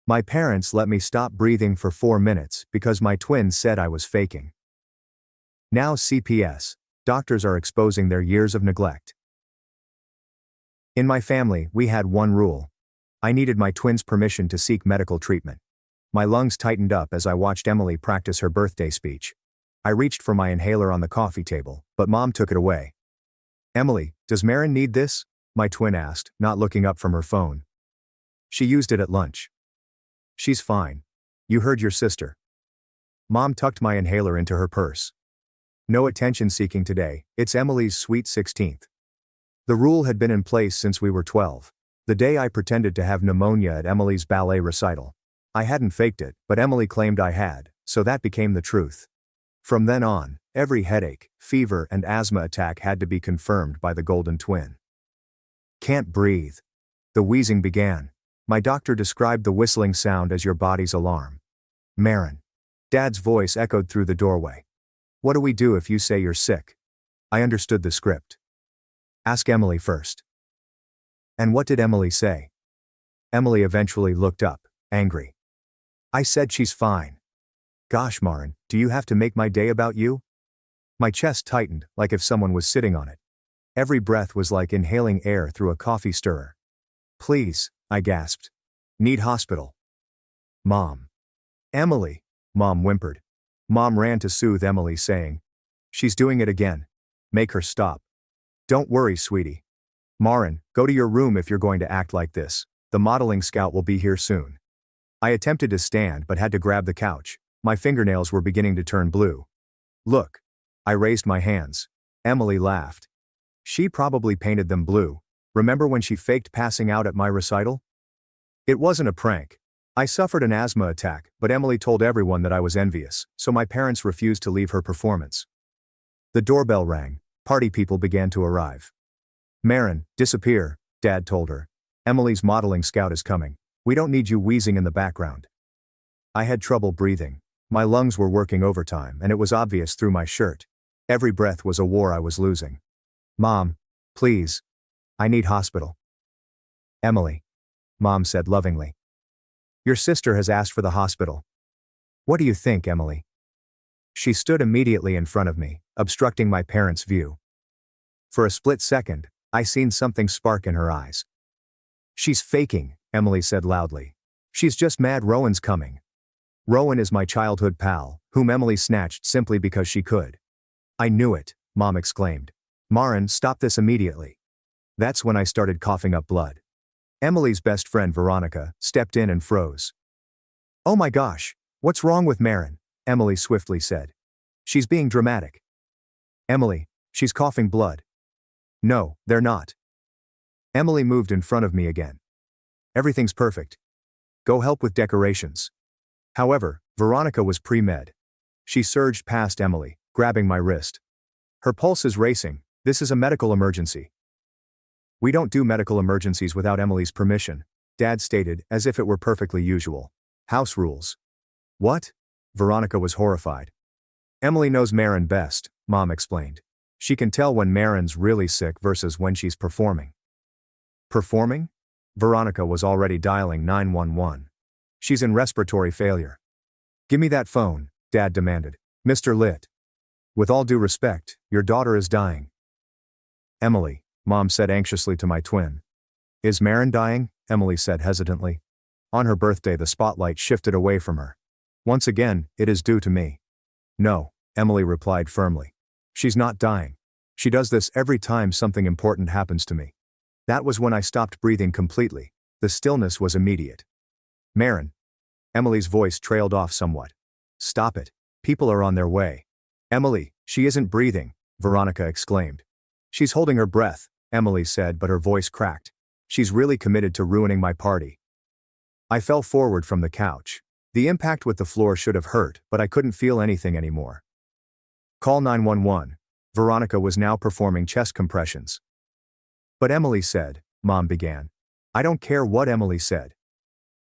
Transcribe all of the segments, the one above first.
My parents let me stop breathing for 4 minutes because my twin said I was faking. Now CPS. Doctors are exposing their years of neglect. In my family, we had one rule. I needed my twin's permission to seek medical treatment. My lungs tightened up as I watched Emily practice her birthday speech. I reached for my inhaler on the coffee table, but Mom took it away. "Emily, does Marin need this?" my twin asked, not looking up from her phone. "She used it at lunch." "She's fine. You heard your sister." Mom tucked my inhaler into her purse. No attention seeking today, it's Emily's sweet 16th. The rule had been in place since we were 12. The day I pretended to have pneumonia at Emily's ballet recital. I hadn't faked it, but Emily claimed I had, so that became the truth. From then on, every headache, fever and asthma attack had to be confirmed by the golden twin. "Can't breathe." The wheezing began. My doctor described the whistling sound as your body's alarm. "Marin." Dad's voice echoed through the doorway. "What do we do if you say you're sick?" I understood the script. "Ask Emily first." And what did Emily say? Emily eventually looked up, angry. "I said she's fine." "Gosh, Marin, do you have to make my day about you?" My chest tightened, like if someone was sitting on it. Every breath was like inhaling air through a coffee stirrer. "Please," I gasped. "Need hospital." "Mom." "Emily," Mom whimpered. Mom ran to soothe Emily, saying, "She's doing it again. Make her stop." "Don't worry, sweetie. Marin, go to your room if you're going to act like this. The modeling scout will be here soon." I attempted to stand but had to grab the couch. My fingernails were beginning to turn blue. "Look." I raised my hands. Emily laughed. "She probably painted them blue. Remember when she faked passing out at my recital?" "It wasn't a prank. I suffered an asthma attack, but Emily told everyone that I was envious, so my parents refused to leave her performance." The doorbell rang. Party people began to arrive. "Marin, disappear," Dad told her. "Emily's modeling scout is coming. We don't need you wheezing in the background." I had trouble breathing. My lungs were working overtime, and it was obvious through my shirt. Every breath was a war I was losing. "Mom, please. I need hospital." "Emily," Mom said lovingly. "Your sister has asked for the hospital. What do you think, Emily?" She stood immediately in front of me, obstructing my parents' view. For a split second, I seen something spark in her eyes. "She's faking," Emily said loudly. "She's just mad Rowan's coming." "Rowan is my childhood pal, whom Emily snatched simply because she could." "I knew it," Mom exclaimed. "Marin, stop this immediately." That's when I started coughing up blood. Emily's best friend Veronica stepped in and froze. "Oh my gosh, what's wrong with Marin?" Emily swiftly said. "She's being dramatic." "Emily, she's coughing blood." "No, they're not." Emily moved in front of me again. "Everything's perfect. Go help with decorations." However, Veronica was pre-med. She surged past Emily, grabbing my wrist. "Her pulse is racing. This is a medical emergency." "We don't do medical emergencies without Emily's permission," Dad stated, as if it were perfectly usual. "House rules." "What?" Veronica was horrified. "Emily knows Marin best," Mom explained. "She can tell when Marin's really sick versus when she's performing." "Performing?" Veronica was already dialing 911. "She's in respiratory failure." "Give me that phone," Dad demanded. "Mr. Lit. With all due respect, your daughter is dying." "Emily," Mom said anxiously to my twin. "Is Marin dying?" Emily said hesitantly. On her birthday the spotlight shifted away from her. "Once again, it is due to me." "No," Emily replied firmly. "She's not dying. She does this every time something important happens to me." That was when I stopped breathing completely. The stillness was immediate. "Marin." Emily's voice trailed off somewhat. "Stop it. People are on their way." "Emily, she isn't breathing," Veronica exclaimed. "She's holding her breath," Emily said, but her voice cracked. "She's really committed to ruining my party." I fell forward from the couch. The impact with the floor should have hurt, but I couldn't feel anything anymore. "Call 911. Veronica was now performing chest compressions. "But Emily said," Mom began. "I don't care what Emily said."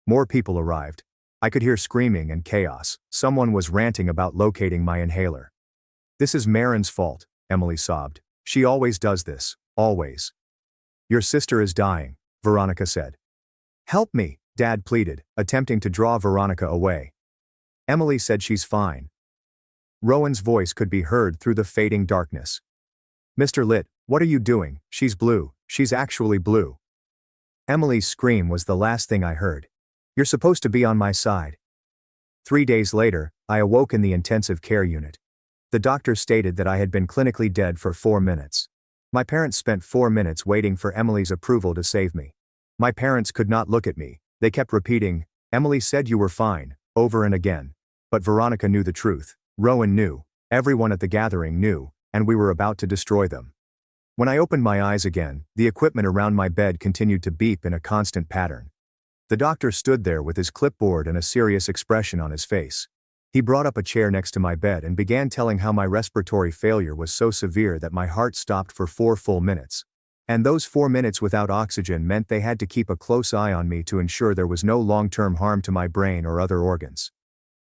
More people arrived. I could hear screaming and chaos. Someone was ranting about locating my inhaler. "This is Marin's fault," Emily sobbed. "She always does this, always." "Your sister is dying," Veronica said. "Help me," Dad pleaded, attempting to draw Veronica away. Emily said she's fine. Rowan's voice could be heard through the fading darkness. Mr. Litt, what are you doing? She's blue. She's actually blue. Emily's scream was the last thing I heard. You're supposed to be on my side. 3 days later, I awoke in the intensive care unit. The doctor stated that I had been clinically dead for 4 minutes. My parents spent 4 minutes waiting for Emily's approval to save me. My parents could not look at me. They kept repeating, Emily said you were fine, over and again. But Veronica knew the truth. Rowan knew. Everyone at the gathering knew, and we were about to destroy them. When I opened my eyes again, the equipment around my bed continued to beep in a constant pattern. The doctor stood there with his clipboard and a serious expression on his face. He brought up a chair next to my bed and began telling how my respiratory failure was so severe that my heart stopped for 4 full minutes. And those 4 minutes without oxygen meant they had to keep a close eye on me to ensure there was no long-term harm to my brain or other organs.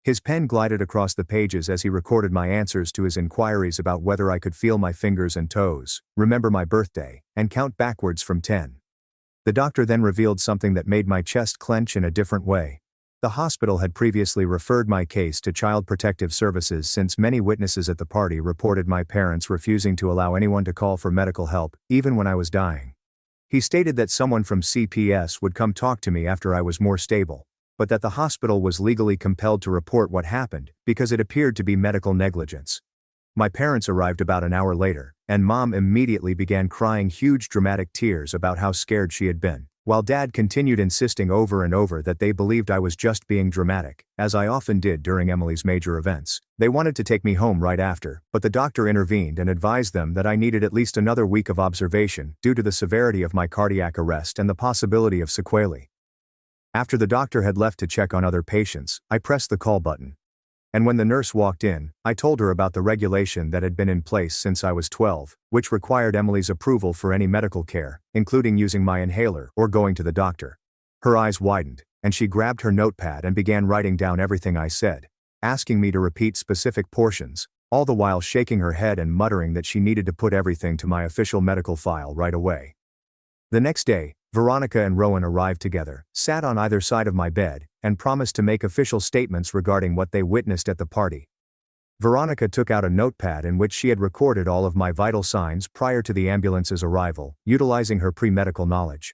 His pen glided across the pages as he recorded my answers to his inquiries about whether I could feel my fingers and toes, remember my birthday, and count backwards from 10. The doctor then revealed something that made my chest clench in a different way. The hospital had previously referred my case to Child Protective Services since many witnesses at the party reported my parents refusing to allow anyone to call for medical help, even when I was dying. He stated that someone from CPS would come talk to me after I was more stable, but that the hospital was legally compelled to report what happened because it appeared to be medical negligence. My parents arrived about an hour later, and Mom immediately began crying huge dramatic tears about how scared she had been, while Dad continued insisting over and over that they believed I was just being dramatic, as I often did during Emily's major events. They wanted to take me home right after, but the doctor intervened and advised them that I needed at least another week of observation due to the severity of my cardiac arrest and the possibility of sequelae. After the doctor had left to check on other patients, I pressed the call button. And when the nurse walked in, I told her about the regulation that had been in place since I was 12, which required Emily's approval for any medical care, including using my inhaler or going to the doctor. Her eyes widened, and she grabbed her notepad and began writing down everything I said, asking me to repeat specific portions, all the while shaking her head and muttering that she needed to put everything to my official medical file right away. The next day, Veronica and Rowan arrived together, sat on either side of my bed, and promised to make official statements regarding what they witnessed at the party. Veronica took out a notepad in which she had recorded all of my vital signs prior to the ambulance's arrival, utilizing her pre-medical knowledge.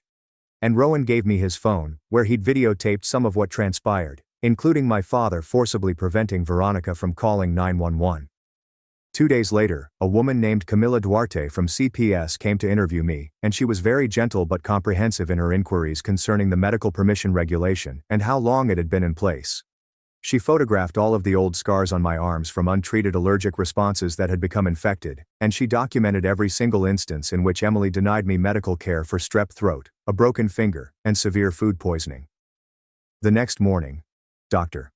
And Rowan gave me his phone, where he'd videotaped some of what transpired, including my father forcibly preventing Veronica from calling 911. 2 days later, a woman named Camila Duarte from CPS came to interview me, and she was very gentle but comprehensive in her inquiries concerning the medical permission regulation and how long it had been in place. She photographed all of the old scars on my arms from untreated allergic responses that had become infected, and she documented every single instance in which Emily denied me medical care for strep throat, a broken finger, and severe food poisoning. The next morning, Dr.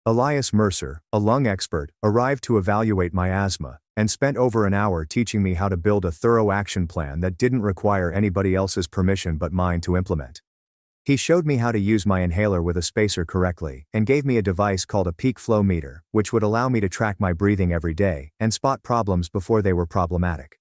Elias Mercer, a lung expert, arrived to evaluate my asthma, and spent over an hour teaching me how to build a thorough action plan that didn't require anybody else's permission but mine to implement. He showed me how to use my inhaler with a spacer correctly, and gave me a device called a peak flow meter, which would allow me to track my breathing every day, and spot problems before they were problematic.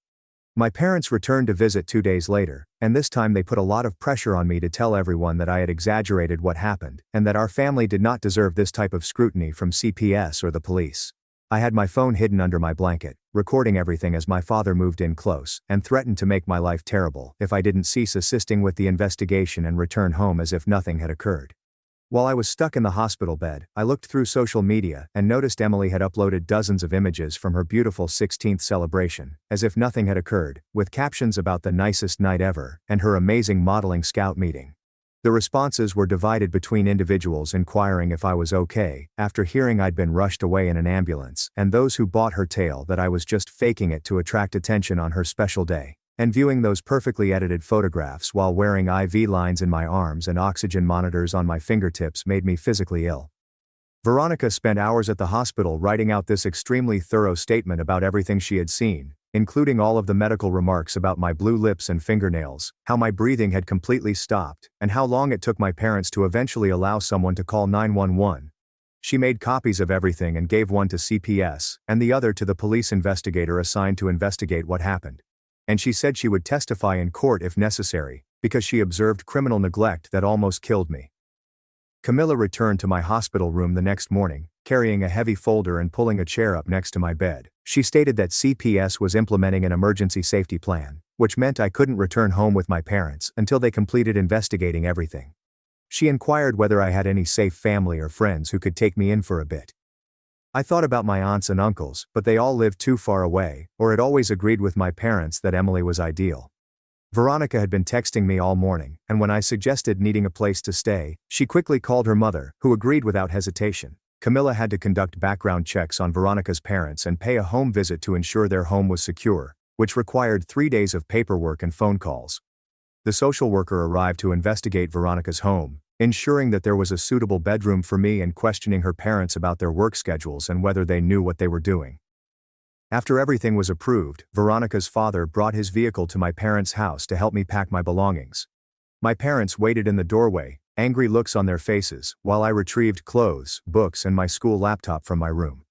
My parents returned to visit 2 days later, and this time they put a lot of pressure on me to tell everyone that I had exaggerated what happened, and that our family did not deserve this type of scrutiny from CPS or the police. I had my phone hidden under my blanket, recording everything as my father moved in close, and threatened to make my life terrible if I didn't cease assisting with the investigation and return home as if nothing had occurred. While I was stuck in the hospital bed, I looked through social media and noticed Emily had uploaded dozens of images from her beautiful 16th celebration, as if nothing had occurred, with captions about the nicest night ever, and her amazing modeling scout meeting. The responses were divided between individuals inquiring if I was okay, after hearing I'd been rushed away in an ambulance, and those who bought her tale that I was just faking it to attract attention on her special day. And viewing those perfectly edited photographs while wearing IV lines in my arms and oxygen monitors on my fingertips made me physically ill. Veronica spent hours at the hospital writing out this extremely thorough statement about everything she had seen, including all of the medical remarks about my blue lips and fingernails, how my breathing had completely stopped, and how long it took my parents to eventually allow someone to call 911. She made copies of everything and gave one to CPS, and the other to the police investigator assigned to investigate what happened. and she said she would testify in court if necessary, because she observed criminal neglect that almost killed me. Camilla returned to my hospital room the next morning, carrying a heavy folder and pulling a chair up next to my bed. She stated that CPS was implementing an emergency safety plan, which meant I couldn't return home with my parents until they completed investigating everything. She inquired whether I had any safe family or friends who could take me in for a bit. I thought about my aunts and uncles, but they all lived too far away, or had always agreed with my parents that Emily was ideal. Veronica had been texting me all morning, and when I suggested needing a place to stay, she quickly called her mother, who agreed without hesitation. Camilla had to conduct background checks on Veronica's parents and pay a home visit to ensure their home was secure, which required 3 days of paperwork and phone calls. The social worker arrived to investigate Veronica's home, ensuring that there was a suitable bedroom for me and questioning her parents about their work schedules and whether they knew what they were doing. After everything was approved, Veronica's father brought his vehicle to my parents' house to help me pack my belongings. My parents waited in the doorway, angry looks on their faces, while I retrieved clothes, books, and my school laptop from my room.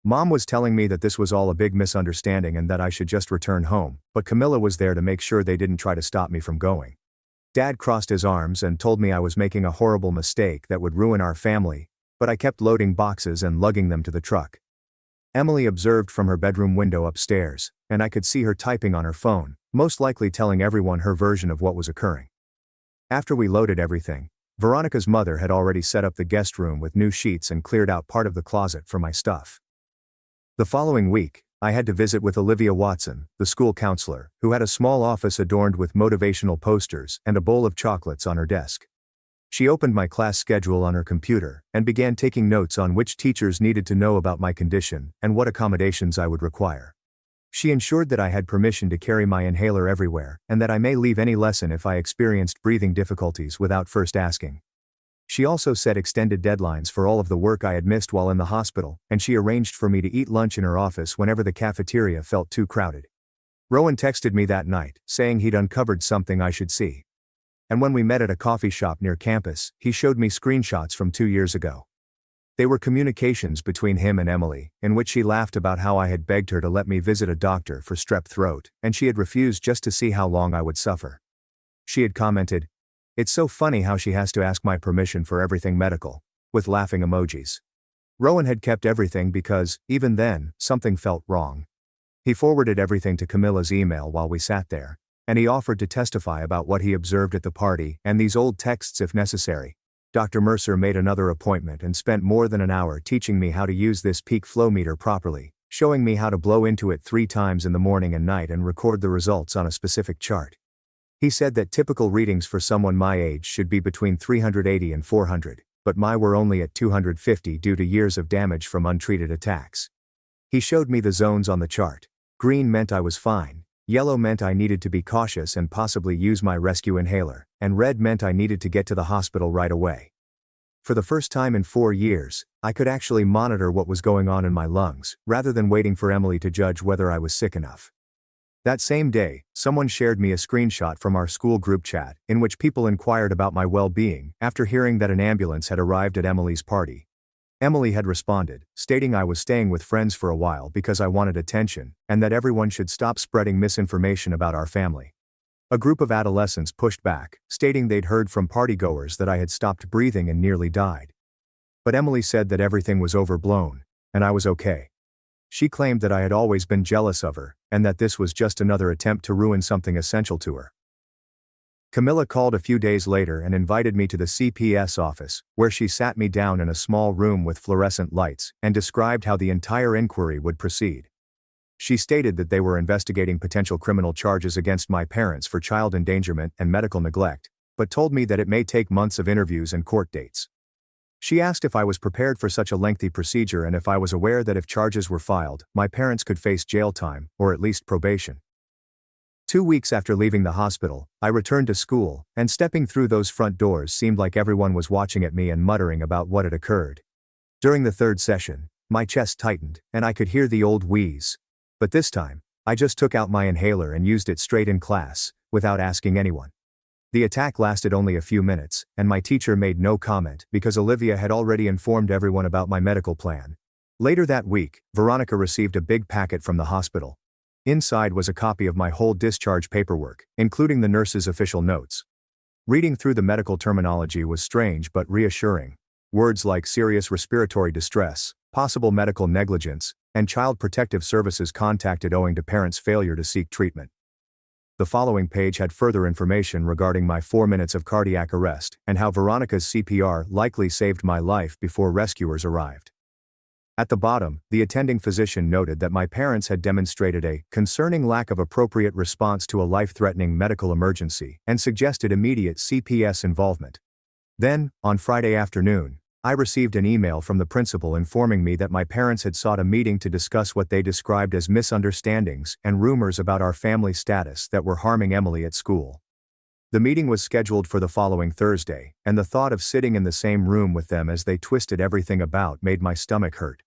Mom was telling me that this was all a big misunderstanding and that I should just return home, but Camilla was there to make sure they didn't try to stop me from going. Dad crossed his arms and told me I was making a horrible mistake that would ruin our family, but I kept loading boxes and lugging them to the truck. Emily observed from her bedroom window upstairs, and I could see her typing on her phone, most likely telling everyone her version of what was occurring. After we loaded everything, Veronica's mother had already set up the guest room with new sheets and cleared out part of the closet for my stuff. The following week, I had to visit with Olivia Watson, the school counselor, who had a small office adorned with motivational posters and a bowl of chocolates on her desk. She opened my class schedule on her computer and began taking notes on which teachers needed to know about my condition and what accommodations I would require. She ensured that I had permission to carry my inhaler everywhere and that I may leave any lesson if I experienced breathing difficulties without first asking. She also set extended deadlines for all of the work I had missed while in the hospital, and she arranged for me to eat lunch in her office whenever the cafeteria felt too crowded. Rowan texted me that night, saying he'd uncovered something I should see. And when we met at a coffee shop near campus, he showed me screenshots from 2 years ago. They were communications between him and Emily, in which he laughed about how I had begged her to let me visit a doctor for strep throat, and she had refused just to see how long I would suffer. She had commented, "It's so funny how she has to ask my permission for everything medical," with laughing emojis. Rowan had kept everything because, even then, something felt wrong. He forwarded everything to Camilla's email while we sat there, and he offered to testify about what he observed at the party and these old texts if necessary. Dr. Mercer made another appointment and spent more than an hour teaching me how to use this peak flow meter properly, showing me how to blow into it 3 times in the morning and night and record the results on a specific chart. He said that typical readings for someone my age should be between 380 and 400, but my were only at 250 due to years of damage from untreated attacks. He showed me the zones on the chart. Green meant I was fine, yellow meant I needed to be cautious and possibly use my rescue inhaler, and red meant I needed to get to the hospital right away. For the first time in 4 years, I could actually monitor what was going on in my lungs, rather than waiting for Emily to judge whether I was sick enough. That same day, someone shared me a screenshot from our school group chat, in which people inquired about my well-being after hearing that an ambulance had arrived at Emily's party. Emily had responded, stating I was staying with friends for a while because I wanted attention, and that everyone should stop spreading misinformation about our family. A group of adolescents pushed back, stating they'd heard from partygoers that I had stopped breathing and nearly died. But Emily said that everything was overblown, and I was okay. She claimed that I had always been jealous of her, and that this was just another attempt to ruin something essential to her. Camilla called a few days later and invited me to the CPS office, where she sat me down in a small room with fluorescent lights and described how the entire inquiry would proceed. She stated that they were investigating potential criminal charges against my parents for child endangerment and medical neglect, but told me that it may take months of interviews and court dates. She asked if I was prepared for such a lengthy procedure and if I was aware that if charges were filed, my parents could face jail time, or at least probation. 2 weeks after leaving the hospital, I returned to school, and stepping through those front doors seemed like everyone was watching at me and muttering about what had occurred. During the 3rd session, my chest tightened, and I could hear the old wheeze. But this time, I just took out my inhaler and used it straight in class, without asking anyone. The attack lasted only a few minutes, and my teacher made no comment because Olivia had already informed everyone about my medical plan. Later that week, Veronica received a big packet from the hospital. Inside was a copy of my whole discharge paperwork, including the nurse's official notes. Reading through the medical terminology was strange but reassuring. Words like serious respiratory distress, possible medical negligence, and child protective services contacted owing to parents' failure to seek treatment. The following page had further information regarding my 4 minutes of cardiac arrest and how Veronica's CPR likely saved my life before rescuers arrived. At the bottom, the attending physician noted that my parents had demonstrated a concerning lack of appropriate response to a life-threatening medical emergency and suggested immediate CPS involvement. Then, on Friday afternoon, I received an email from the principal informing me that my parents had sought a meeting to discuss what they described as misunderstandings and rumors about our family status that were harming Emily at school. The meeting was scheduled for the following Thursday, and the thought of sitting in the same room with them as they twisted everything about made my stomach hurt.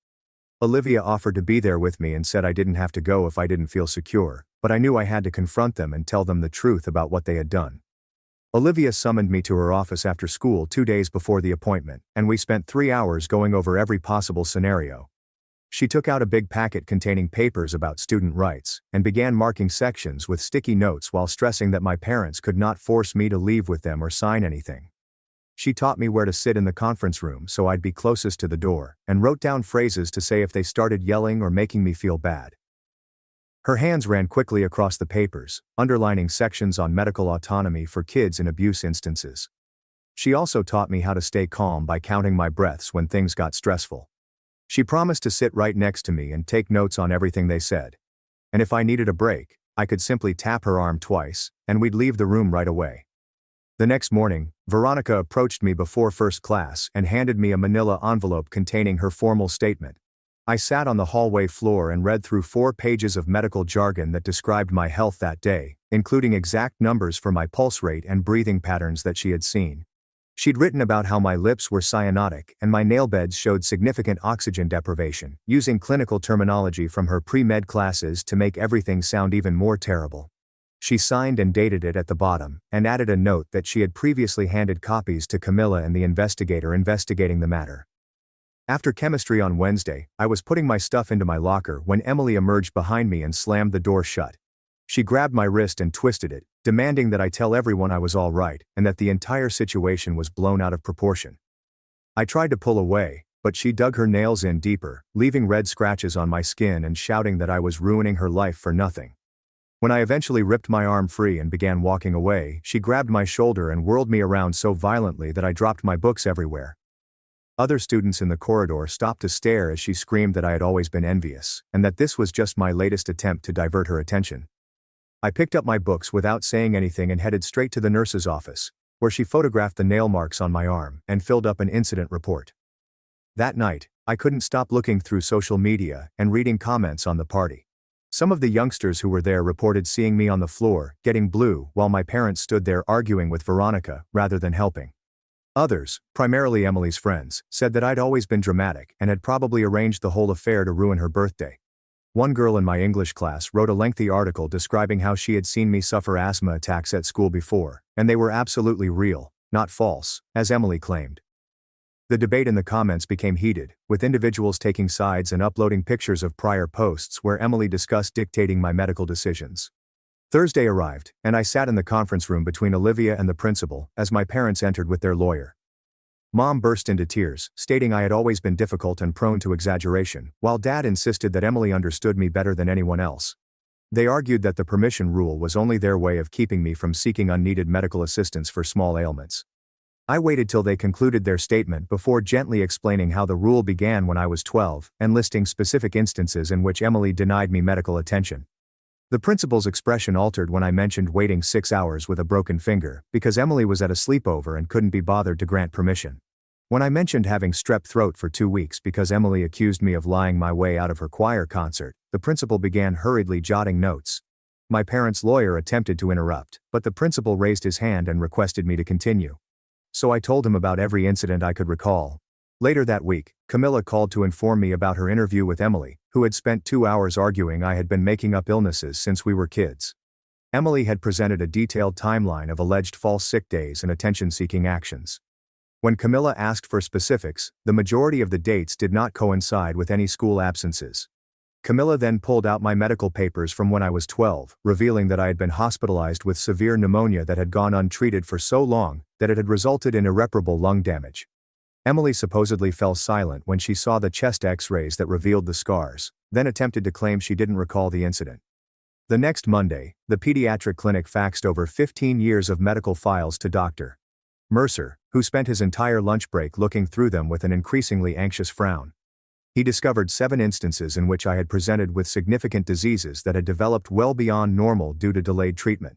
Olivia offered to be there with me and said I didn't have to go if I didn't feel secure, but I knew I had to confront them and tell them the truth about what they had done. Olivia summoned me to her office after school 2 days before the appointment, and we spent 3 hours going over every possible scenario. She took out a big packet containing papers about student rights, and began marking sections with sticky notes while stressing that my parents could not force me to leave with them or sign anything. She taught me where to sit in the conference room so I'd be closest to the door, and wrote down phrases to say if they started yelling or making me feel bad. Her hands ran quickly across the papers, underlining sections on medical autonomy for kids in abuse instances. She also taught me how to stay calm by counting my breaths when things got stressful. She promised to sit right next to me and take notes on everything they said. And if I needed a break, I could simply tap her arm twice, and we'd leave the room right away. The next morning, Veronica approached me before first class and handed me a manila envelope containing her formal statement. I sat on the hallway floor and read through 4 pages of medical jargon that described my health that day, including exact numbers for my pulse rate and breathing patterns that she had seen. She'd written about how my lips were cyanotic and my nail beds showed significant oxygen deprivation, using clinical terminology from her pre-med classes to make everything sound even more terrible. She signed and dated it at the bottom, and added a note that she had previously handed copies to Camilla and the investigator investigating the matter. After chemistry on Wednesday, I was putting my stuff into my locker when Emily emerged behind me and slammed the door shut. She grabbed my wrist and twisted it, demanding that I tell everyone I was all right and that the entire situation was blown out of proportion. I tried to pull away, but she dug her nails in deeper, leaving red scratches on my skin and shouting that I was ruining her life for nothing. When I eventually ripped my arm free and began walking away, she grabbed my shoulder and whirled me around so violently that I dropped my books everywhere. Other students in the corridor stopped to stare as she screamed that I had always been envious, and that this was just my latest attempt to divert her attention. I picked up my books without saying anything and headed straight to the nurse's office, where she photographed the nail marks on my arm and filled up an incident report. That night, I couldn't stop looking through social media and reading comments on the party. Some of the youngsters who were there reported seeing me on the floor, getting blue, while my parents stood there arguing with Veronica, rather than helping. Others, primarily Emily's friends, said that I'd always been dramatic and had probably arranged the whole affair to ruin her birthday. One girl in my English class wrote a lengthy article describing how she had seen me suffer asthma attacks at school before, and they were absolutely real, not false, as Emily claimed. The debate in the comments became heated, with individuals taking sides and uploading pictures of prior posts where Emily discussed dictating my medical decisions. Thursday arrived, and I sat in the conference room between Olivia and the principal as my parents entered with their lawyer. Mom burst into tears, stating I had always been difficult and prone to exaggeration, while Dad insisted that Emily understood me better than anyone else. They argued that the permission rule was only their way of keeping me from seeking unneeded medical assistance for small ailments. I waited till they concluded their statement before gently explaining how the rule began when I was 12, and listing specific instances in which Emily denied me medical attention. The principal's expression altered when I mentioned waiting 6 hours with a broken finger, because Emily was at a sleepover and couldn't be bothered to grant permission. When I mentioned having strep throat for 2 weeks because Emily accused me of lying my way out of her choir concert, the principal began hurriedly jotting notes. My parents' lawyer attempted to interrupt, but the principal raised his hand and requested me to continue. So I told him about every incident I could recall. Later that week, Camilla called to inform me about her interview with Emily, who had spent 2 hours arguing I had been making up illnesses since we were kids. Emily had presented a detailed timeline of alleged false sick days and attention-seeking actions. When Camilla asked for specifics, the majority of the dates did not coincide with any school absences. Camilla then pulled out my medical papers from when I was 12, revealing that I had been hospitalized with severe pneumonia that had gone untreated for so long that it had resulted in irreparable lung damage. Emily supposedly fell silent when she saw the chest x-rays that revealed the scars, then attempted to claim she didn't recall the incident. The next Monday, the pediatric clinic faxed over 15 years of medical files to Dr. Mercer, who spent his entire lunch break looking through them with an increasingly anxious frown. He discovered 7 instances in which I had presented with significant diseases that had developed well beyond normal due to delayed treatment.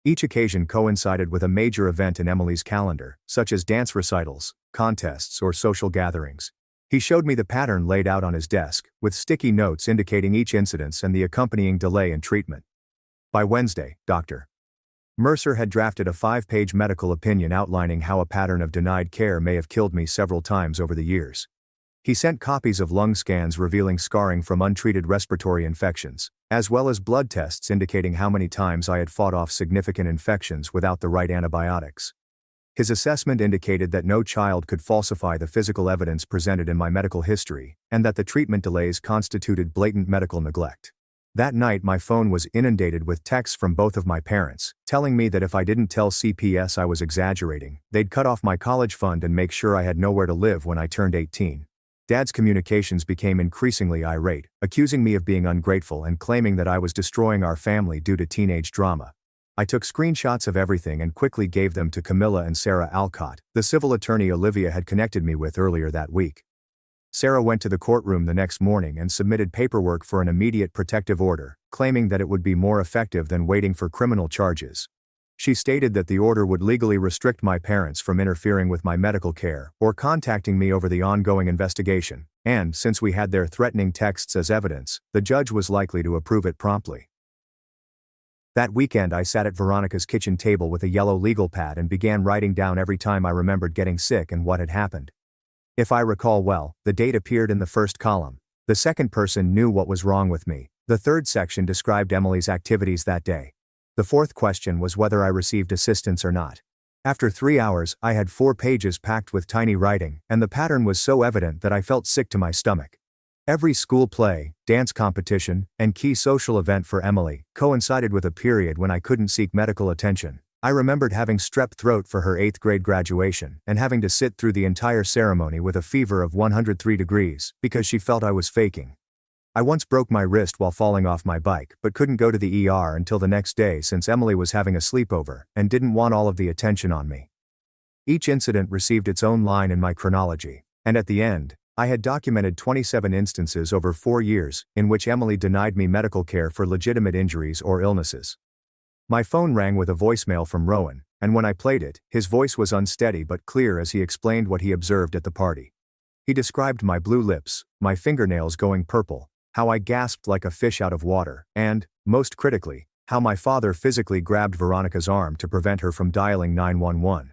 Each occasion coincided with a major event in Emily's calendar, such as dance recitals, contests, or social gatherings. He showed me the pattern laid out on his desk, with sticky notes indicating each incidence and the accompanying delay in treatment. By Wednesday, Dr. Mercer had drafted a 5-page medical opinion outlining how a pattern of denied care may have killed me several times over the years. He sent copies of lung scans revealing scarring from untreated respiratory infections, as well as blood tests indicating how many times I had fought off significant infections without the right antibiotics. His assessment indicated that no child could falsify the physical evidence presented in my medical history, and that the treatment delays constituted blatant medical neglect. That night my phone was inundated with texts from both of my parents, telling me that if I didn't tell CPS I was exaggerating, they'd cut off my college fund and make sure I had nowhere to live when I turned 18. Dad's communications became increasingly irate, accusing me of being ungrateful and claiming that I was destroying our family due to teenage drama. I took screenshots of everything and quickly gave them to Camilla and Sarah Alcott, the civil attorney Olivia had connected me with earlier that week. Sarah went to the courtroom the next morning and submitted paperwork for an immediate protective order, claiming that it would be more effective than waiting for criminal charges. She stated that the order would legally restrict my parents from interfering with my medical care or contacting me over the ongoing investigation, and, since we had their threatening texts as evidence, the judge was likely to approve it promptly. That weekend I sat at Veronica's kitchen table with a yellow legal pad and began writing down every time I remembered getting sick and what had happened. If I recall well, the date appeared in the first column. The second person knew what was wrong with me. The third section described Emily's activities that day. The fourth question was whether I received assistance or not. After 3 hours, I had 4 pages packed with tiny writing, and the pattern was so evident that I felt sick to my stomach. Every school play, dance competition, and key social event for Emily coincided with a period when I couldn't seek medical attention. I remembered having strep throat for her 8th grade graduation and having to sit through the entire ceremony with a fever of 103 degrees because she felt I was faking. I once broke my wrist while falling off my bike but couldn't go to the ER until the next day since Emily was having a sleepover and didn't want all of the attention on me. Each incident received its own line in my chronology, and at the end, I had documented 27 instances over 4 years in which Emily denied me medical care for legitimate injuries or illnesses. My phone rang with a voicemail from Rowan, and when I played it, his voice was unsteady but clear as he explained what he observed at the party. He described my blue lips, my fingernails going purple, how I gasped like a fish out of water, and, most critically, how my father physically grabbed Veronica's arm to prevent her from dialing 911.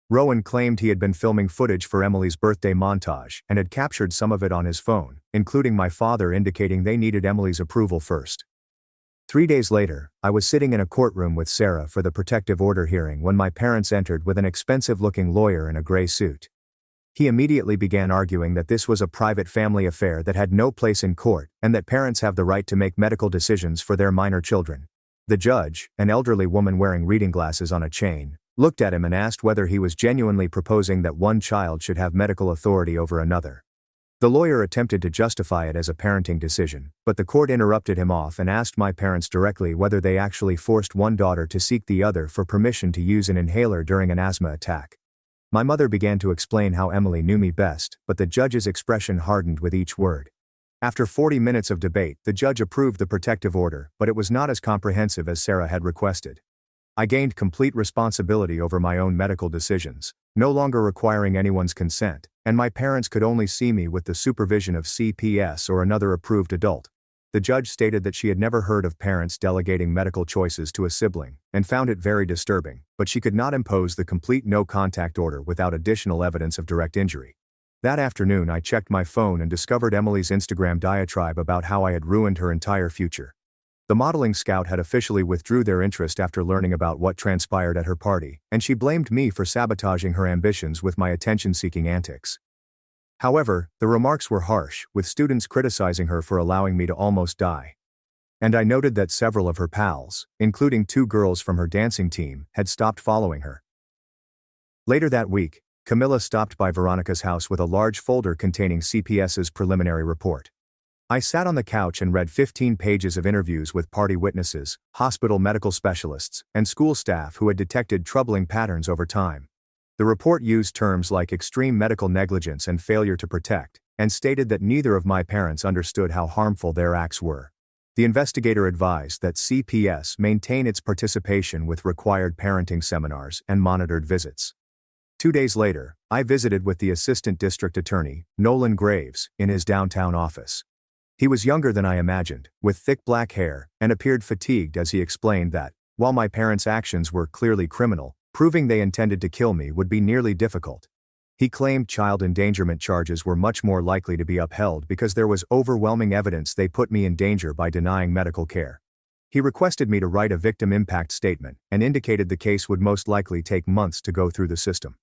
Rowan claimed he had been filming footage for Emily's birthday montage and had captured some of it on his phone, including my father indicating they needed Emily's approval first. 3 days later, I was sitting in a courtroom with Sarah for the protective order hearing when my parents entered with an expensive-looking lawyer in a gray suit. He immediately began arguing that this was a private family affair that had no place in court and that parents have the right to make medical decisions for their minor children. The judge, an elderly woman wearing reading glasses on a chain, looked at him and asked whether he was genuinely proposing that one child should have medical authority over another. The lawyer attempted to justify it as a parenting decision, but the court interrupted him off and asked my parents directly whether they actually forced one daughter to seek the other for permission to use an inhaler during an asthma attack. My mother began to explain how Emily knew me best, but the judge's expression hardened with each word. After 40 minutes of debate, the judge approved the protective order, but it was not as comprehensive as Sarah had requested. I gained complete responsibility over my own medical decisions, no longer requiring anyone's consent, and my parents could only see me with the supervision of CPS or another approved adult. The judge stated that she had never heard of parents delegating medical choices to a sibling, and found it very disturbing, but she could not impose the complete no-contact order without additional evidence of direct injury. That afternoon I checked my phone and discovered Emily's Instagram diatribe about how I had ruined her entire future. The modeling scout had officially withdrew their interest after learning about what transpired at her party, and she blamed me for sabotaging her ambitions with my attention-seeking antics. However, the remarks were harsh, with students criticizing her for allowing me to almost die. And I noted that several of her pals, including 2 girls from her dancing team, had stopped following her. Later that week, Camilla stopped by Veronica's house with a large folder containing CPS's preliminary report. I sat on the couch and read 15 pages of interviews with party witnesses, hospital medical specialists, and school staff who had detected troubling patterns over time. The report used terms like extreme medical negligence and failure to protect, and stated that neither of my parents understood how harmful their acts were. The investigator advised that CPS maintain its participation with required parenting seminars and monitored visits. 2 days later, I visited with the Assistant District Attorney, Nolan Graves, in his downtown office. He was younger than I imagined, with thick black hair, and appeared fatigued as he explained that, while my parents' actions were clearly criminal, proving they intended to kill me would be nearly difficult. He claimed child endangerment charges were much more likely to be upheld because there was overwhelming evidence they put me in danger by denying medical care. He requested me to write a victim impact statement and indicated the case would most likely take months to go through the system.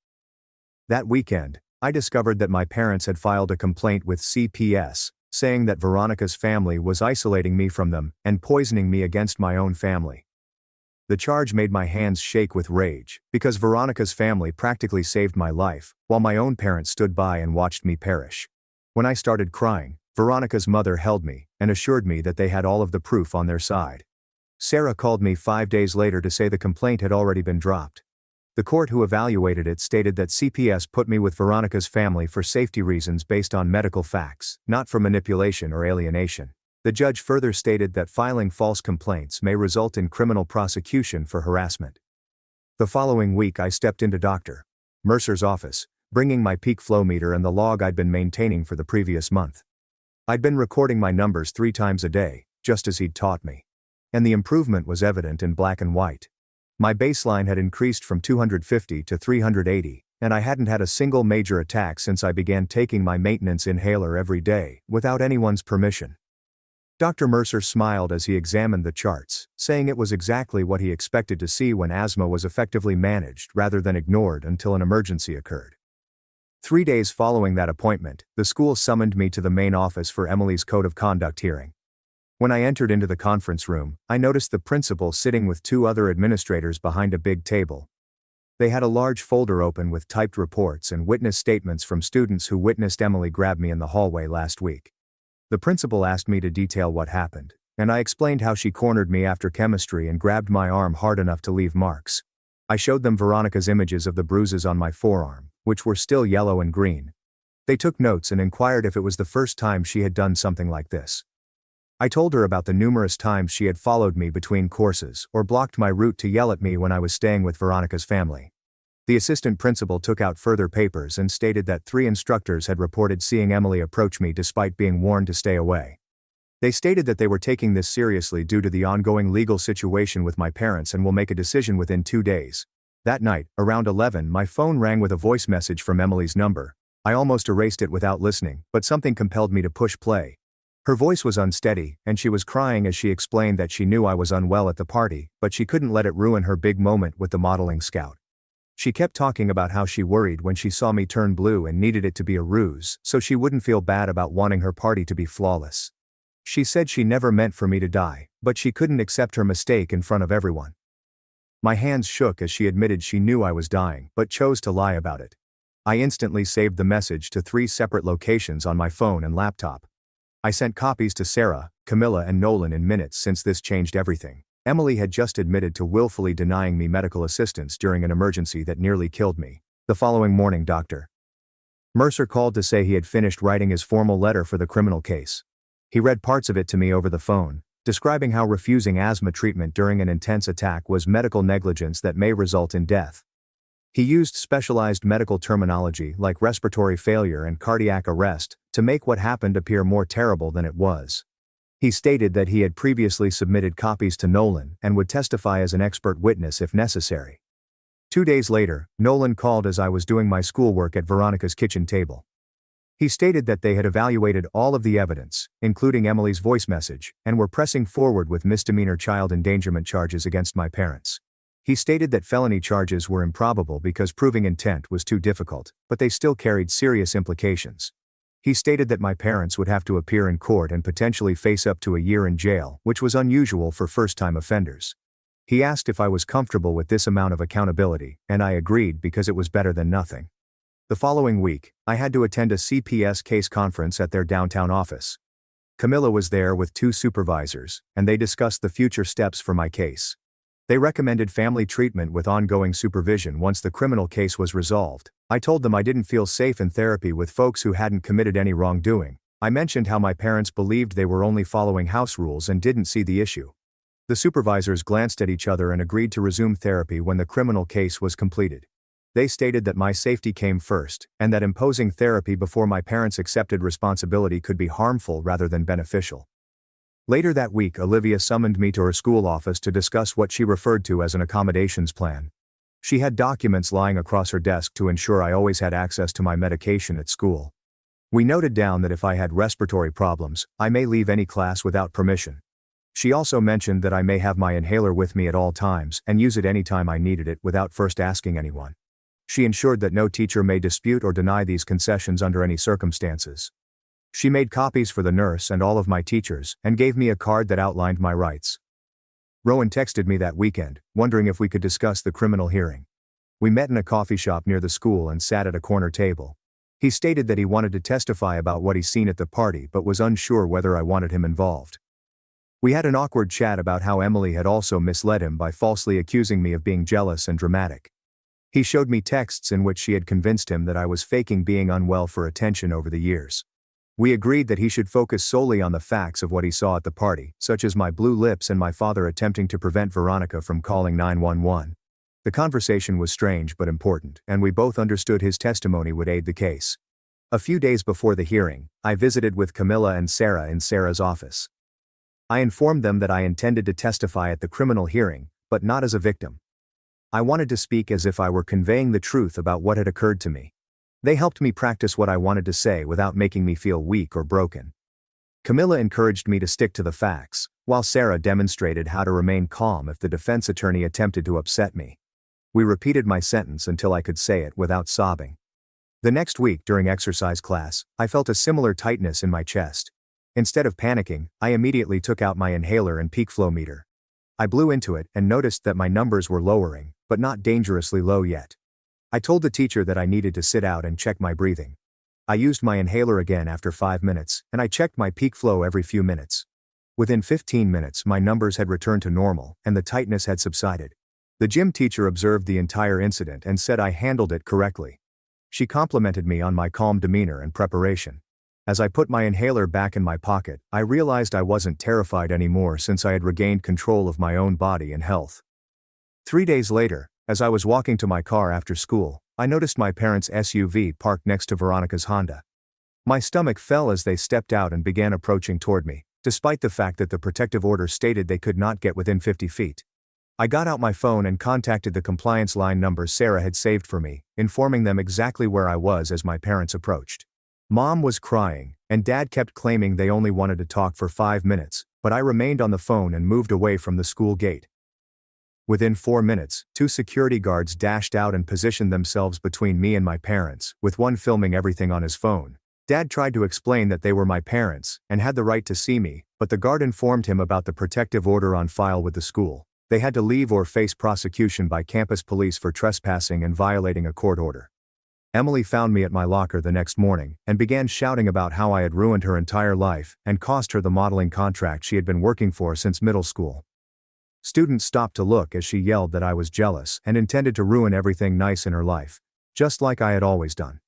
That weekend, I discovered that my parents had filed a complaint with CPS, saying that Veronica's family was isolating me from them and poisoning me against my own family. The charge made my hands shake with rage, because Veronica's family practically saved my life, while my own parents stood by and watched me perish. When I started crying, Veronica's mother held me and assured me that they had all of the proof on their side. Sarah called me 5 days later to say the complaint had already been dropped. The court who evaluated it stated that CPS put me with Veronica's family for safety reasons based on medical facts, not for manipulation or alienation. The judge further stated that filing false complaints may result in criminal prosecution for harassment. The following week I stepped into Dr. Mercer's office, bringing my peak flow meter and the log I'd been maintaining for the previous month. I'd been recording my numbers 3 times a day, just as he'd taught me. And the improvement was evident in black and white. My baseline had increased from 250 to 380, and I hadn't had a single major attack since I began taking my maintenance inhaler every day, without anyone's permission. Dr. Mercer smiled as he examined the charts, saying it was exactly what he expected to see when asthma was effectively managed rather than ignored until an emergency occurred. 3 days following that appointment, the school summoned me to the main office for Emily's Code of Conduct hearing. When I entered into the conference room, I noticed the principal sitting with 2 other administrators behind a big table. They had a large folder open with typed reports and witness statements from students who witnessed Emily grab me in the hallway last week. The principal asked me to detail what happened, and I explained how she cornered me after chemistry and grabbed my arm hard enough to leave marks. I showed them Veronica's images of the bruises on my forearm, which were still yellow and green. They took notes and inquired if it was the first time she had done something like this. I told her about the numerous times she had followed me between courses or blocked my route to yell at me when I was staying with Veronica's family. The assistant principal took out further papers and stated that 3 instructors had reported seeing Emily approach me despite being warned to stay away. They stated that they were taking this seriously due to the ongoing legal situation with my parents and will make a decision within 2 days. That night, around 11, my phone rang with a voice message from Emily's number. I almost erased it without listening, but something compelled me to push play. Her voice was unsteady, and she was crying as she explained that she knew I was unwell at the party, but she couldn't let it ruin her big moment with the modeling scout. She kept talking about how she worried when she saw me turn blue and needed it to be a ruse so she wouldn't feel bad about wanting her party to be flawless. She said she never meant for me to die, but she couldn't accept her mistake in front of everyone. My hands shook as she admitted she knew I was dying but chose to lie about it. I instantly saved the message to 3 separate locations on my phone and laptop. I sent copies to Sarah, Camilla and Nolan in minutes since this changed everything. Emily had just admitted to willfully denying me medical assistance during an emergency that nearly killed me. The following morning, Dr. Mercer called to say he had finished writing his formal letter for the criminal case. He read parts of it to me over the phone, describing how refusing asthma treatment during an intense attack was medical negligence that may result in death. He used specialized medical terminology like respiratory failure and cardiac arrest to make what happened appear more terrible than it was. He stated that he had previously submitted copies to Nolan and would testify as an expert witness if necessary. 2 days later, Nolan called as I was doing my schoolwork at Veronica's kitchen table. He stated that they had evaluated all of the evidence, including Emily's voice message, and were pressing forward with misdemeanor child endangerment charges against my parents. He stated that felony charges were improbable because proving intent was too difficult, but they still carried serious implications. He stated that my parents would have to appear in court and potentially face up to a year in jail, which was unusual for first-time offenders. He asked if I was comfortable with this amount of accountability, and I agreed because it was better than nothing. The following week, I had to attend a CPS case conference at their downtown office. Camilla was there with 2 supervisors, and they discussed the future steps for my case. They recommended family treatment with ongoing supervision once the criminal case was resolved. I told them I didn't feel safe in therapy with folks who hadn't committed any wrongdoing. I mentioned how my parents believed they were only following house rules and didn't see the issue. The supervisors glanced at each other and agreed to resume therapy when the criminal case was completed. They stated that my safety came first, and that imposing therapy before my parents accepted responsibility could be harmful rather than beneficial. Later that week, Olivia summoned me to her school office to discuss what she referred to as an accommodations plan. She had documents lying across her desk to ensure I always had access to my medication at school. We noted down that if I had respiratory problems, I may leave any class without permission. She also mentioned that I may have my inhaler with me at all times and use it anytime I needed it without first asking anyone. She ensured that no teacher may dispute or deny these concessions under any circumstances. She made copies for the nurse and all of my teachers, and gave me a card that outlined my rights. Rowan texted me that weekend, wondering if we could discuss the criminal hearing. We met in a coffee shop near the school and sat at a corner table. He stated that he wanted to testify about what he'd seen at the party but was unsure whether I wanted him involved. We had an awkward chat about how Emily had also misled him by falsely accusing me of being jealous and dramatic. He showed me texts in which she had convinced him that I was faking being unwell for attention over the years. We agreed that he should focus solely on the facts of what he saw at the party, such as my blue lips and my father attempting to prevent Veronica from calling 911. The conversation was strange but important, and we both understood his testimony would aid the case. A few days before the hearing, I visited with Camilla and Sarah in Sarah's office. I informed them that I intended to testify at the criminal hearing, but not as a victim. I wanted to speak as if I were conveying the truth about what had occurred to me. They helped me practice what I wanted to say without making me feel weak or broken. Camilla encouraged me to stick to the facts, while Sarah demonstrated how to remain calm if the defense attorney attempted to upset me. We repeated my sentence until I could say it without sobbing. The next week during exercise class, I felt a similar tightness in my chest. Instead of panicking, I immediately took out my inhaler and peak flow meter. I blew into it and noticed that my numbers were lowering, but not dangerously low yet. I told the teacher that I needed to sit out and check my breathing. I used my inhaler again after 5 minutes, and I checked my peak flow every few minutes. Within 15 minutes, my numbers had returned to normal, and the tightness had subsided. The gym teacher observed the entire incident and said I handled it correctly. She complimented me on my calm demeanor and preparation. As I put my inhaler back in my pocket, I realized I wasn't terrified anymore since I had regained control of my own body and health. 3 days later, as I was walking to my car after school, I noticed my parents' SUV parked next to Veronica's Honda. My stomach fell as they stepped out and began approaching toward me, despite the fact that the protective order stated they could not get within 50 feet. I got out my phone and contacted the compliance line number Sarah had saved for me, informing them exactly where I was as my parents approached. Mom was crying, and Dad kept claiming they only wanted to talk for 5 minutes, but I remained on the phone and moved away from the school gate. Within 4 minutes, 2 security guards dashed out and positioned themselves between me and my parents, with one filming everything on his phone. Dad tried to explain that they were my parents, and had the right to see me, but the guard informed him about the protective order on file with the school. They had to leave or face prosecution by campus police for trespassing and violating a court order. Emily found me at my locker the next morning, and began shouting about how I had ruined her entire life, and cost her the modeling contract she had been working for since middle school. Students stopped to look as she yelled that I was jealous and intended to ruin everything nice in her life, just like I had always done.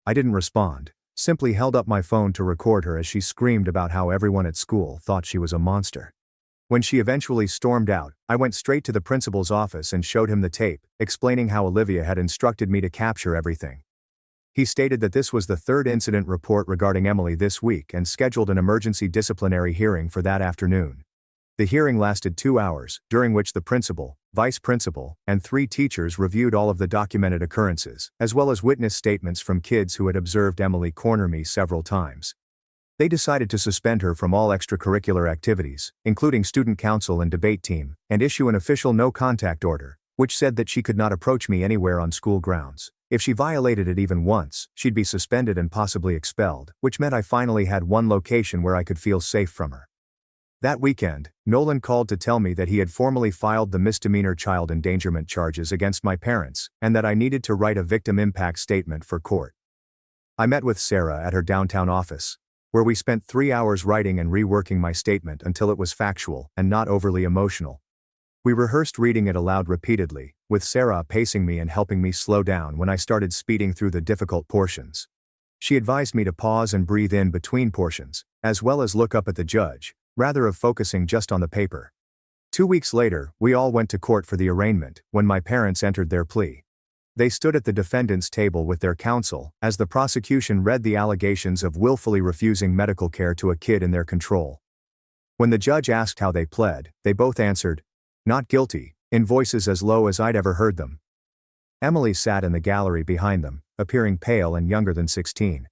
I didn't respond, simply held up my phone to record her as she screamed about how everyone at school thought she was a monster. When she eventually stormed out, I went straight to the principal's office and showed him the tape, explaining how Olivia had instructed me to capture everything. He stated that this was the 3rd incident report regarding Emily this week and scheduled an emergency disciplinary hearing for that afternoon. The hearing lasted 2 hours, during which the principal, vice principal, and 3 teachers reviewed all of the documented occurrences, as well as witness statements from kids who had observed Emily corner me several times. They decided to suspend her from all extracurricular activities, including student council and debate team, and issue an official no-contact order, which said that she could not approach me anywhere on school grounds. If she violated it even once, she'd be suspended and possibly expelled, which meant I finally had one location where I could feel safe from her. That weekend, Nolan called to tell me that he had formally filed the misdemeanor child endangerment charges against my parents, and that I needed to write a victim impact statement for court. I met with Sarah at her downtown office, where we spent 3 hours writing and reworking my statement until it was factual and not overly emotional. We rehearsed reading it aloud repeatedly, with Sarah pacing me and helping me slow down when I started speeding through the difficult portions. She advised me to pause and breathe in between portions, as well as look up at the judge, rather of focusing just on the paper. 2 weeks later, we all went to court for the arraignment, when my parents entered their plea. They stood at the defendant's table with their counsel, as the prosecution read the allegations of willfully refusing medical care to a kid in their control. When the judge asked how they pled, they both answered, "Not guilty," in voices as low as I'd ever heard them. Emily sat in the gallery behind them, appearing pale and younger than 16.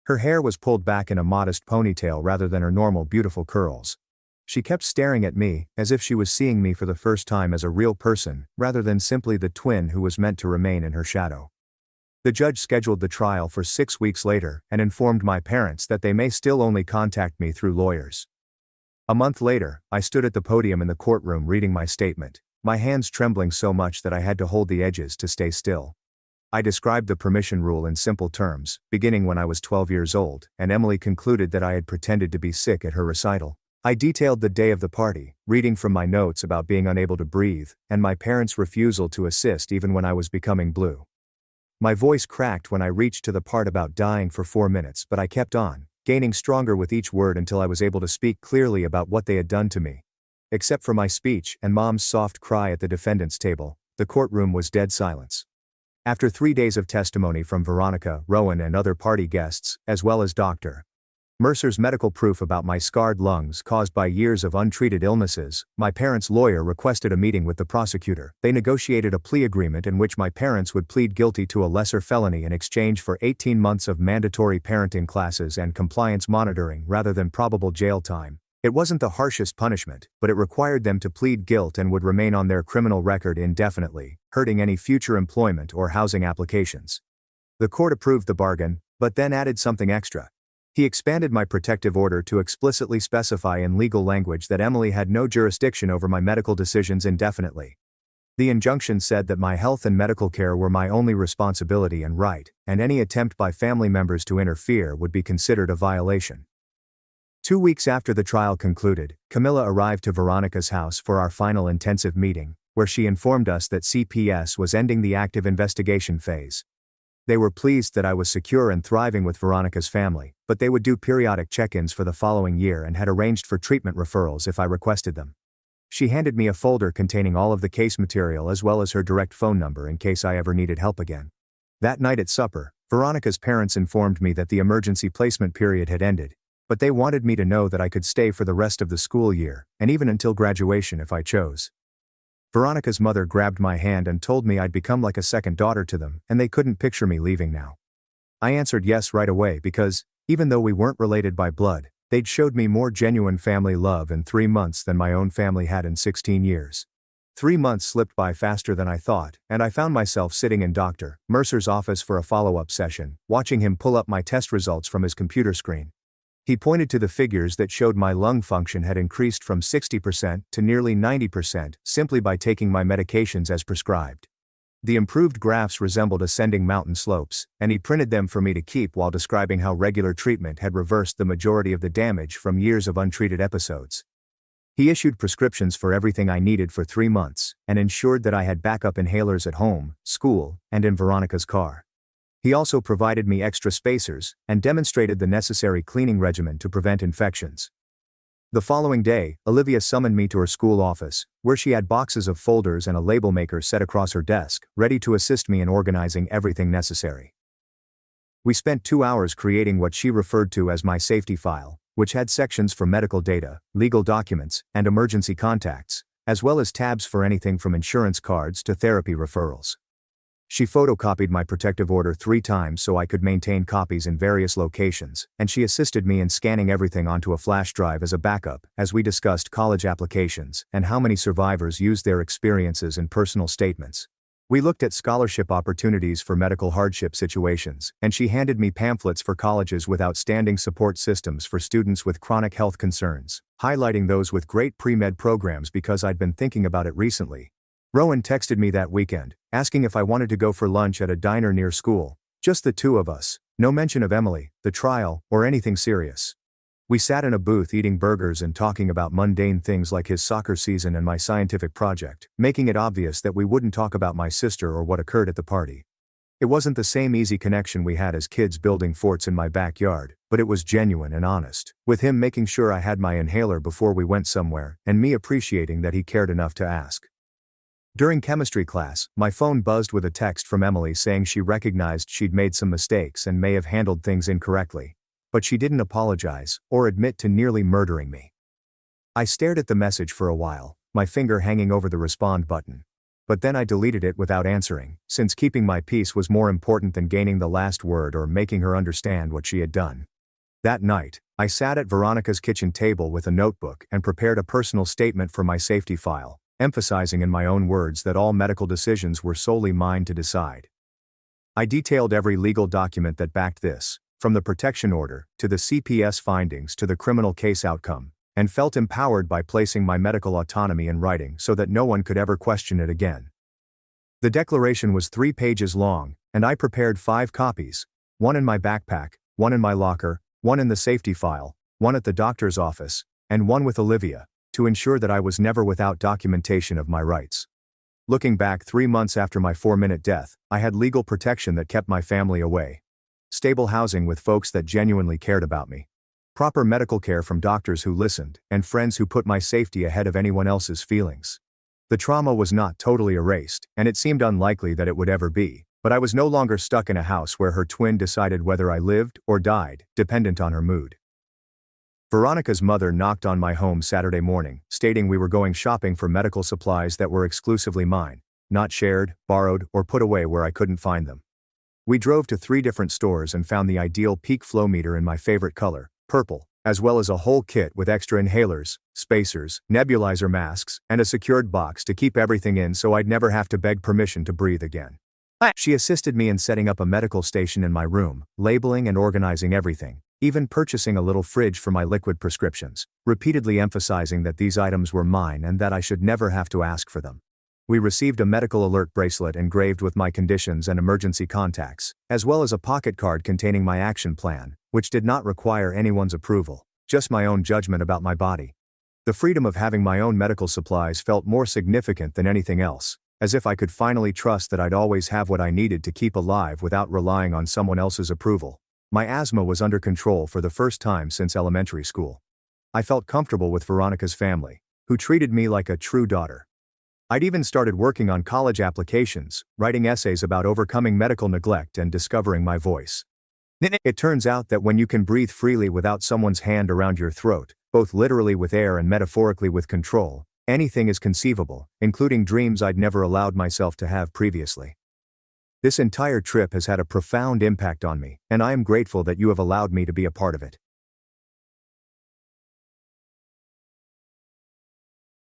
Her hair was pulled back in a modest ponytail rather than her normal beautiful curls. She kept staring at me, as if she was seeing me for the first time as a real person, rather than simply the twin who was meant to remain in her shadow. The judge scheduled the trial for 6 weeks later and informed my parents that they may still only contact me through lawyers. A month later, I stood at the podium in the courtroom reading my statement, my hands trembling so much that I had to hold the edges to stay still. I described the permission rule in simple terms, beginning when I was 12 years old, and Emily concluded that I had pretended to be sick at her recital. I detailed the day of the party, reading from my notes about being unable to breathe, and my parents' refusal to assist even when I was becoming blue. My voice cracked when I reached to the part about dying for 4 minutes, but I kept on, gaining stronger with each word until I was able to speak clearly about what they had done to me. Except for my speech and Mom's soft cry at the defendant's table, the courtroom was dead silence. After 3 days of testimony from Veronica, Rowan and other party guests, as well as Dr. Mercer's medical proof about my scarred lungs caused by years of untreated illnesses, my parents' lawyer requested a meeting with the prosecutor. They negotiated a plea agreement in which my parents would plead guilty to a lesser felony in exchange for 18 months of mandatory parenting classes and compliance monitoring rather than probable jail time. It wasn't the harshest punishment, but it required them to plead guilt and would remain on their criminal record indefinitely, hurting any future employment or housing applications. The court approved the bargain, but then added something extra. He expanded my protective order to explicitly specify in legal language that Emily had no jurisdiction over my medical decisions indefinitely. The injunction said that my health and medical care were my only responsibility and right, and any attempt by family members to interfere would be considered a violation. 2 weeks after the trial concluded, Camilla arrived to Veronica's house for our final intensive meeting, where she informed us that CPS was ending the active investigation phase. They were pleased that I was secure and thriving with Veronica's family, but they would do periodic check-ins for the following year and had arranged for treatment referrals if I requested them. She handed me a folder containing all of the case material as well as her direct phone number in case I ever needed help again. That night at supper, Veronica's parents informed me that the emergency placement period had ended, but they wanted me to know that I could stay for the rest of the school year, and even until graduation if I chose. Veronica's mother grabbed my hand and told me I'd become like a second daughter to them, and they couldn't picture me leaving now. I answered yes right away because, even though we weren't related by blood, they'd showed me more genuine family love in 3 months than my own family had in 16 years. 3 months slipped by faster than I thought, and I found myself sitting in Dr. Mercer's office for a follow-up session, watching him pull up my test results from his computer screen. He pointed to the figures that showed my lung function had increased from 60% to nearly 90% simply by taking my medications as prescribed. The improved graphs resembled ascending mountain slopes, and he printed them for me to keep while describing how regular treatment had reversed the majority of the damage from years of untreated episodes. He issued prescriptions for everything I needed for 3 months, and ensured that I had backup inhalers at home, school, and in Veronica's car. He also provided me extra spacers, and demonstrated the necessary cleaning regimen to prevent infections. The following day, Olivia summoned me to her school office, where she had boxes of folders and a label maker set across her desk, ready to assist me in organizing everything necessary. We spent 2 hours creating what she referred to as my safety file, which had sections for medical data, legal documents, and emergency contacts, as well as tabs for anything from insurance cards to therapy referrals. She photocopied my protective order 3 times so I could maintain copies in various locations, and she assisted me in scanning everything onto a flash drive as a backup, as we discussed college applications and how many survivors used their experiences and personal statements. We looked at scholarship opportunities for medical hardship situations, and she handed me pamphlets for colleges with outstanding support systems for students with chronic health concerns, highlighting those with great pre-med programs because I'd been thinking about it recently. Rowan texted me that weekend, asking if I wanted to go for lunch at a diner near school. Just the two of us, no mention of Emily, the trial, or anything serious. We sat in a booth eating burgers and talking about mundane things like his soccer season and my scientific project, making it obvious that we wouldn't talk about my sister or what occurred at the party. It wasn't the same easy connection we had as kids building forts in my backyard, but it was genuine and honest, with him making sure I had my inhaler before we went somewhere, and me appreciating that he cared enough to ask. During chemistry class, my phone buzzed with a text from Emily saying she recognized she'd made some mistakes and may have handled things incorrectly. But she didn't apologize, or admit to nearly murdering me. I stared at the message for a while, my finger hanging over the respond button. But then I deleted it without answering, since keeping my peace was more important than gaining the last word or making her understand what she had done. That night, I sat at Veronica's kitchen table with a notebook and prepared a personal statement for my safety file, emphasizing in my own words that all medical decisions were solely mine to decide. I detailed every legal document that backed this, from the protection order, to the CPS findings to the criminal case outcome, and felt empowered by placing my medical autonomy in writing so that no one could ever question it again. The declaration was 3 pages long, and I prepared 5 copies, one in my backpack, one in my locker, one in the safety file, one at the doctor's office, and one with Olivia, to ensure that I was never without documentation of my rights. Looking back 3 months after my 4-minute death, I had legal protection that kept my family away. Stable housing with folks that genuinely cared about me. Proper medical care from doctors who listened, and friends who put my safety ahead of anyone else's feelings. The trauma was not totally erased, and it seemed unlikely that it would ever be, but I was no longer stuck in a house where her twin decided whether I lived or died, dependent on her mood. Veronica's mother knocked on my home Saturday morning, stating we were going shopping for medical supplies that were exclusively mine, not shared, borrowed, or put away where I couldn't find them. We drove to 3 different stores and found the ideal peak flow meter in my favorite color, purple, as well as a whole kit with extra inhalers, spacers, nebulizer masks, and a secured box to keep everything in so I'd never have to beg permission to breathe again. She assisted me in setting up a medical station in my room, labeling and organizing everything, even purchasing a little fridge for my liquid prescriptions, repeatedly emphasizing that these items were mine and that I should never have to ask for them. We received a medical alert bracelet engraved with my conditions and emergency contacts, as well as a pocket card containing my action plan, which did not require anyone's approval, just my own judgment about my body. The freedom of having my own medical supplies felt more significant than anything else, as if I could finally trust that I'd always have what I needed to keep alive without relying on someone else's approval. My asthma was under control for the first time since elementary school. I felt comfortable with Veronica's family, who treated me like a true daughter. I'd even started working on college applications, writing essays about overcoming medical neglect and discovering my voice. It turns out that when you can breathe freely without someone's hand around your throat, both literally with air and metaphorically with control, anything is conceivable, including dreams I'd never allowed myself to have previously. This entire trip has had a profound impact on me, and I am grateful that you have allowed me to be a part of it.